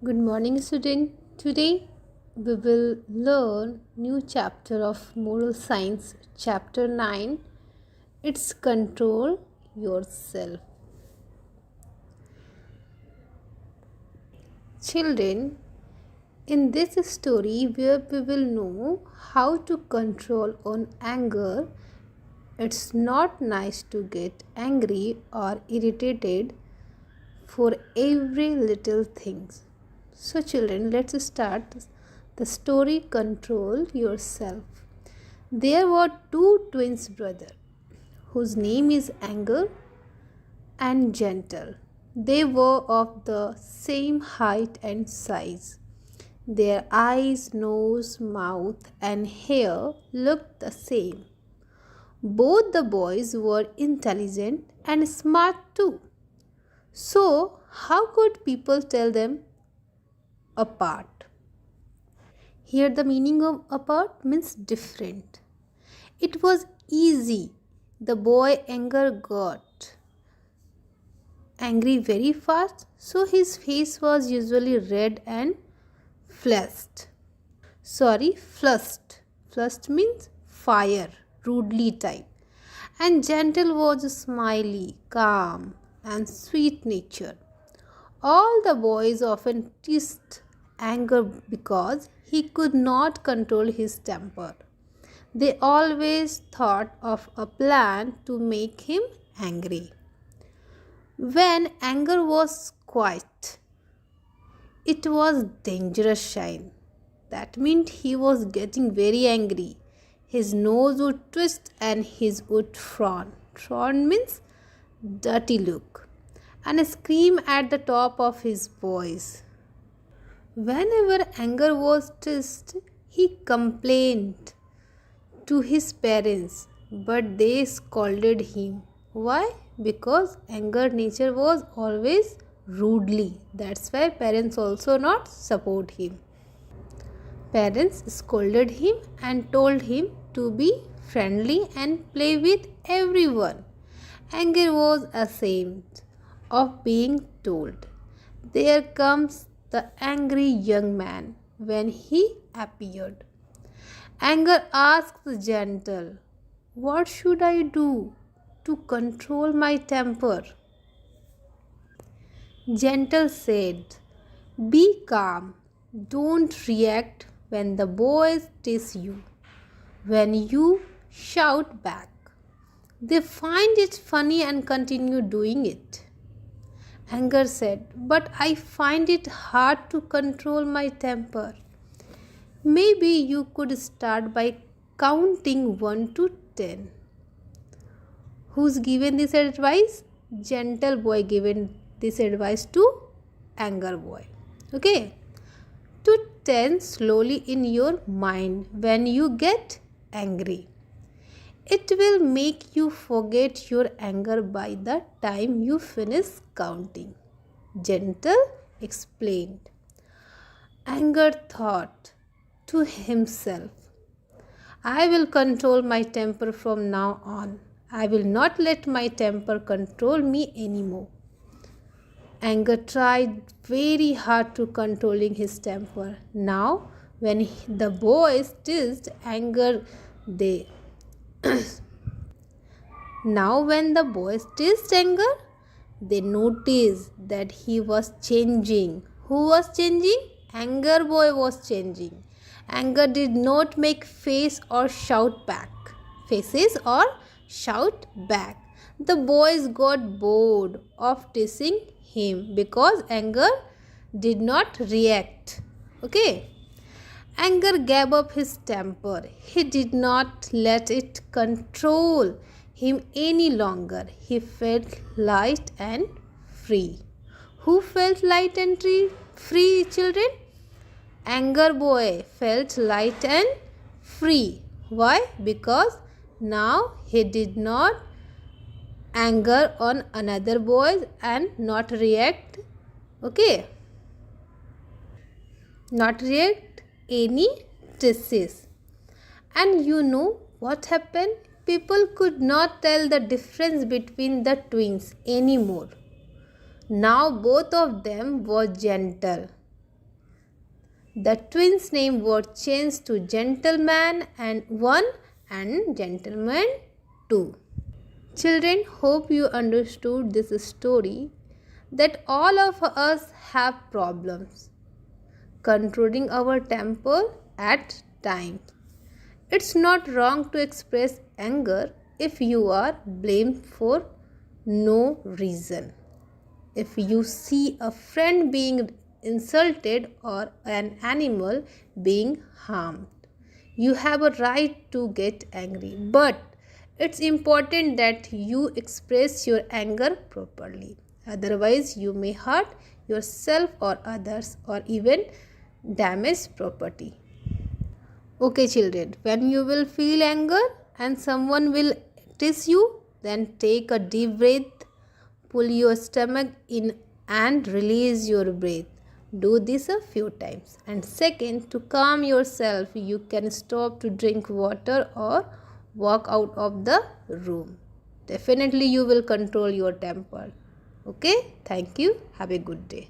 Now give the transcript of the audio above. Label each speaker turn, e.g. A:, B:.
A: Good morning, student. Today we will learn new chapter of moral science, chapter 9. It's control yourself. Children, in this story where we will know how to control on anger, it's not nice to get angry or irritated for every little things. So children, let's start the story Control Yourself. There were two twins brothers whose name is Anger and Gentle. They were of the same height and size. Their eyes, nose, mouth, and hair looked the same. Both the boys were intelligent and smart too. So, how could people tell them apart? Here, the meaning of apart means different. It was easy. The boy Anger got angry very fast, so his face was usually red and flushed. Flushed. Flushed means fire, rudely type. And Gentle was smiley, calm, and sweet natured. All the boys often teased Anger because he could not control his temper. They always thought of a plan to make him angry. When Anger was quiet, it was dangerous sign. That meant he was getting very angry. His nose would twist and his would frown. Frown means dirty look. And scream at the top of his voice. Whenever Anger was teased, he complained to his parents, but they scolded him. Why? Because Anger nature was always rudely. That's why parents also not support him. Parents scolded him and told him to be friendly and play with everyone. Anger was ashamed of being told. There comes the angry young man when he appeared. Anger asked Gentle, "What should I do to control my temper?" Gentle said, "Be calm. Don't react when the boys tease you. When you shout back, they find it funny and continue doing it." Anger said, "But I find it hard to control my temper. Maybe you could start by counting 1 to 10. Who's given this advice? Gentle boy given this advice to Anger boy. Okay. To 10 slowly in your mind when you get angry. It will make you forget your anger by the time you finish counting. Gentle explained. Anger thought to himself, I will control my temper from now on. I will not let my temper control me anymore. Anger tried very hard to controlling his temper. Now, when the boys teased Anger, they now when the boys teased Anger, they noticed that he was changing. Who was changing? Anger boy was changing. Anger did not make faces or shout back. The boys got bored of teasing him because Anger did not react. Okay. Anger gave up his temper. He did not let it control him any longer. He felt light and free. Who felt light and free, children? Anger boy felt light and free. Why? Because now he did not anger on another boy and not react. Okay. Not react any disease. And you know what happened? People could not tell the difference between the twins anymore. Now both of them were gentle. The twins' name were changed to Gentleman and 1 and Gentleman 2. Children, hope you understood this story that all of us have problems controlling our temper at times. It's not wrong to express anger if you are blamed for no reason. If you see a friend being insulted or an animal being harmed, you have a right to get angry. But it's important that you express your anger properly. Otherwise, you may hurt yourself or others or even damage property. Okay, children, when you will feel anger and someone will tease you, then take a deep breath, pull your stomach in and release your breath. Do this a few times. And second, to calm yourself, you can stop to drink water or walk out of the room. Definitely, you will control your temper. Okay, thank you. Have a good day.